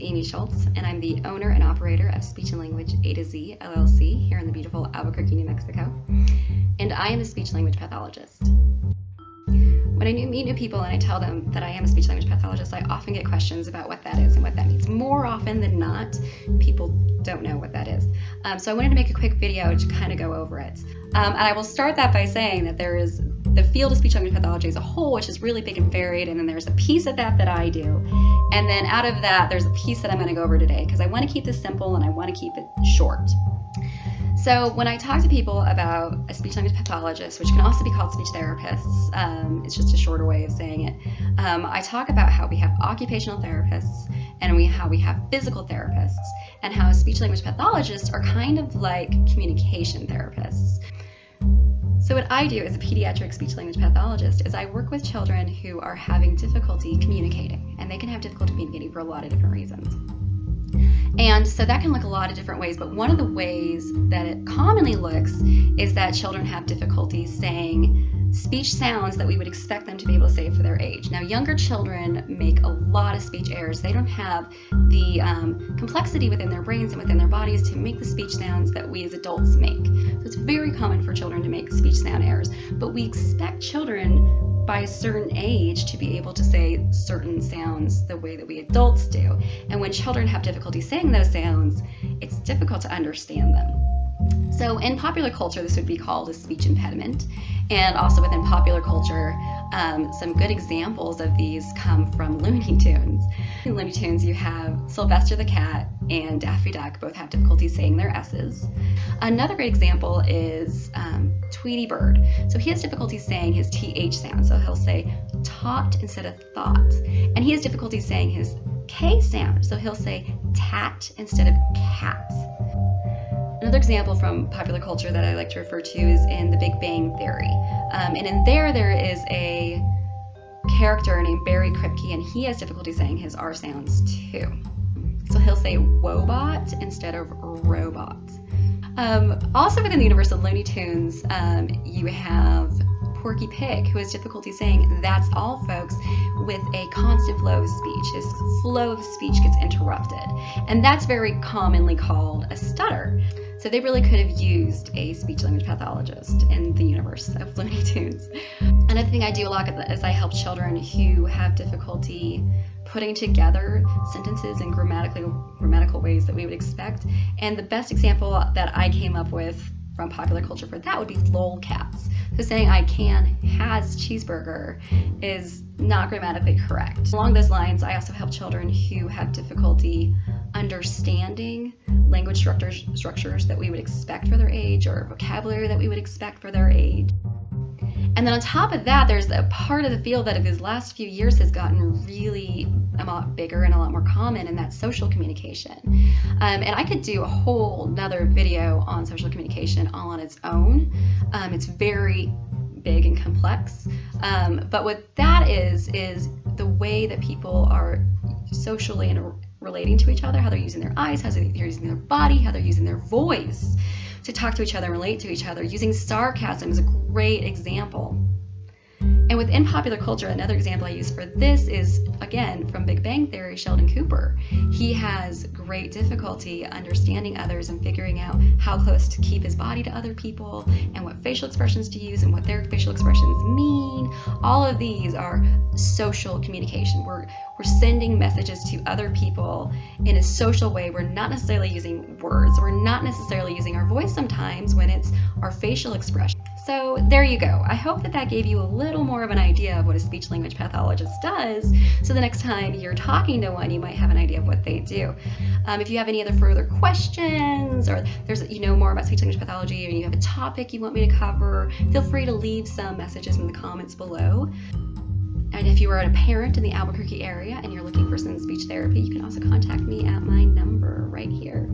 Amy Schultz, and I'm the owner and operator of Speech-Language A to Z LLC here in the beautiful Albuquerque, New Mexico. And I am a speech-language pathologist. When I meet new people and I tell them that I am a speech-language pathologist, I often get questions about what that is and what that means. More often than not, people don't know what that is. So I wanted to make a quick video to kind of go over it. And I will start that by saying that there is the field of speech-language pathology as a whole, which is really big and varied, and then there's a piece of that I do. And then out of that, there's a piece that I'm going to go over today because I want to keep this simple and I want to keep it short. So when I talk to people about a speech-language pathologist, which can also be called speech therapists, it's just a shorter way of saying it, I talk about how we have occupational therapists and how we have physical therapists, and how speech-language pathologists are kind of like communication therapists. So what I do as a pediatric speech-language pathologist is I work with children who are having difficulty communicating, and they can have difficulty communicating for a lot of different reasons. And so that can look a lot of different ways, but one of the ways that it commonly looks is that children have difficulty saying speech sounds that we would expect them to be able to say for their age. Now, younger children make a lot of speech errors. They don't have the complexity within their brains and within their bodies to make the speech sounds that we as adults make. So it's very common for children to make speech sound errors, but we expect children by a certain age to be able to say certain sounds the way that we adults do. And when children have difficulty saying those sounds, it's difficult to understand them. So in popular culture, this would be called a speech impediment. And also within popular culture, some good examples of these come from Looney Tunes. In Looney Tunes, you have Sylvester the cat and Daffy Duck both have difficulty saying their S's. Another great example is Tweety Bird. So he has difficulty saying his TH sound. So he'll say tot instead of thought. And he has difficulty saying his K sound. So he'll say tat instead of cat. Another example from popular culture that I like to refer to is in The Big Bang Theory. And in there is a character named Barry Kripke, and he has difficulty saying his R sounds too. So he'll say wobot instead of robot. Also within the universe of Looney Tunes, you have Porky Pig, who has difficulty saying "that's all, folks" with a constant flow of speech. His flow of speech gets interrupted, and that's very commonly called a stutter. So they really could have used a speech-language pathologist in the universe of Looney Tunes. Another thing I do a lot is I help children who have difficulty putting together sentences in grammatical ways that we would expect. And the best example that I came up with from popular culture for that would be lolcats. So saying "I can has cheeseburger" is not grammatically correct. Along those lines, I also help children who have difficulty understanding language structures that we would expect for their age, or vocabulary that we would expect for their age. And then on top of that, there's a part of the field that in these last few years has gotten really a lot bigger and a lot more common, and that's social communication. And I could do a whole nother video on social communication all on its own. It's very big and complex. But what that is the way that people are socially relating to each other, how they're using their eyes, how they're using their body, how they're using their voice to talk to each other and relate to each other. Using sarcasm is a great example. And within popular culture, another example I use for this is, again, from Big Bang Theory, Sheldon Cooper. He has great difficulty understanding others and figuring out how close to keep his body to other people and what facial expressions to use and what their facial expressions mean. All of these are social communication. We're sending messages to other people in a social way. We're not necessarily using words. We're not necessarily using our voice sometimes when it's our facial expression. So there you go. I hope that gave you a little more of an idea of what a speech-language pathologist does, so the next time you're talking to one, you might have an idea of what they do. If you have any other further questions, or you know more about speech-language pathology, or you have a topic you want me to cover, feel free to leave some messages in the comments below. And if you are a parent in the Albuquerque area and you're looking for some speech therapy, you can also contact me at my number right here.